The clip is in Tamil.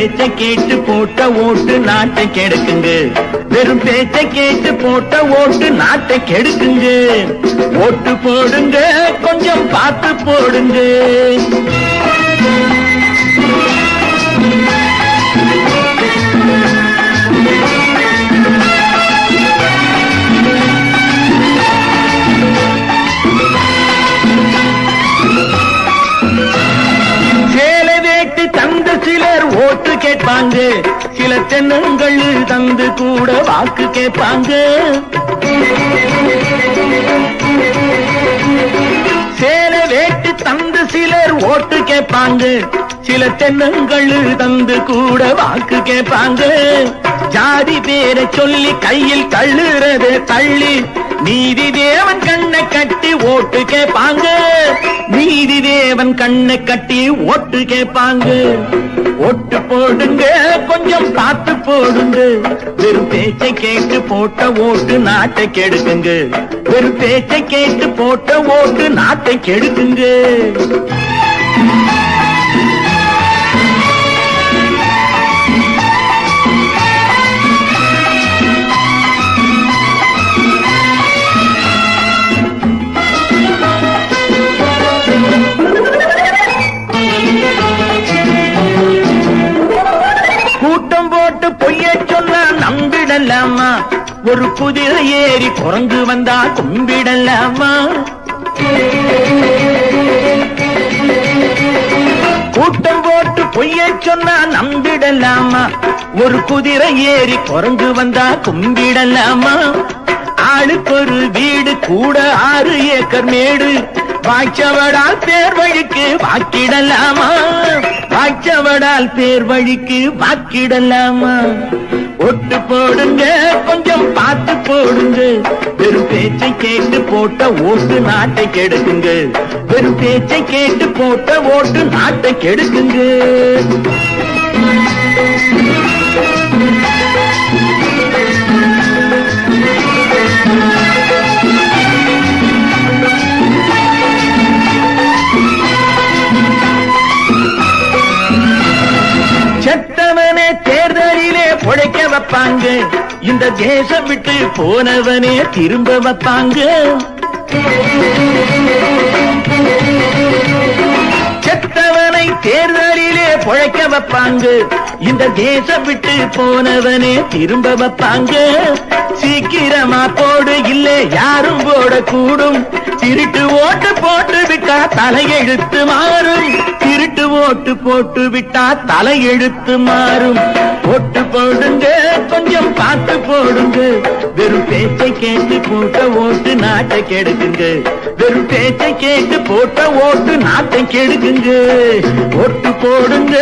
பேச்சை கேட்டு போட்ட ஓட்டு நாட்டை கெடுக்குங்க. வெறும் பேச்சை கேட்டு போட்ட ஓட்டு நாட்டை கெடுக்குங்க. ஓட்டு போடுங்க, கொஞ்சம் பார்த்து போடுங்க. சிலர் ஓட்டு கேட்பாங்க, சில தென்னங்கள் தந்து கூட வாக்கு கேட்பாங்க. சேல வேட்டு தந்து சிலர் ஓட்டு கேட்பாங்க, சில தென்னங்கள் தந்து கூட வாக்கு கேட்பாங்க. ஜாதி பேரை சொல்லி கையில் தள்ளுறத தள்ளி நீதி தேவன் கண்ணை கட்டி ஓட்டு கேட்பாங்க. நீதி தேவன் கண்ணை கட்டி ஓட்டு கேட்பாங்க. ஓட்டு போடுங்க, கொஞ்சம் பார்த்து போடுங்க. வெறும் பேச்சை கேட்டு போட்ட ஓட்டு நாட்டை கெடுக்குங்க. வெறும் பேச்சை கேட்டு போட்ட ஓட்டு நாட்டை கெடுக்குங்க. கூட்டம் போட்டு பொய்ய சொன்னா நம்பிடலாமா? ஒரு குதிரை ஏறி குரங்கு வந்தா கும்பிடலாமா? கூட்டம் போட்டு பொய்ய சொன்னா நம்பிடலாமா? ஒரு குதிரை ஏறி குரங்கு வந்தா கும்பிடலாமா? ஆளுக்கு ஒரு வீடு கூட 6 ஏக்கர் மேடு வாய்ச்சவடால் பேர் வழிக்கு வாக்கிடலாமா? வாய்ச்சவடால் பேர் வழிக்கு வாக்கிடலாமா? ஒட்டு போடுங்க, கொஞ்சம் பார்த்து போடுங்க. வெறும் பேச்சை கேட்டு போட்ட ஓட்டு நாட்டை கெடுக்குங்க. வெறும் பேச்சை கேட்டு போட்ட ஓட்டு நாட்டை கெடுக்குங்க. செத்தவனே தேர்தலிலே பொழைக்க வைப்பாங்க, இந்த தேசம் விட்டு போனவனே திரும்ப வைப்பாங்க. செத்தவனை தேர்தலிலே பொழைக்க வைப்பாங்க, இந்த தேசம் விட்டு போனவனே திரும்ப வைப்பாங்க. சீக்கிரமா போடு, இல்லை யாரும் போடக்கூடும். திருட்டு ஓட்டு போட்டு விட்டா தலையெழுத்து மாறும். திருட்டு ஓட்டு போட்டு விட்டா தலையெழுத்து மாறும். ஓட்டு போடுங்க, கொஞ்சம் பார்த்து போடுங்க. வெறும் பேச்சை கேட்டு போட்ட ஓட்டு நாட்டை கெடுக்குங்க. வெறும் பேச்சை கேட்டு போட்ட ஓட்டு நாட்டை கெடுக்குங்க. ஓட்டு போடுங்க.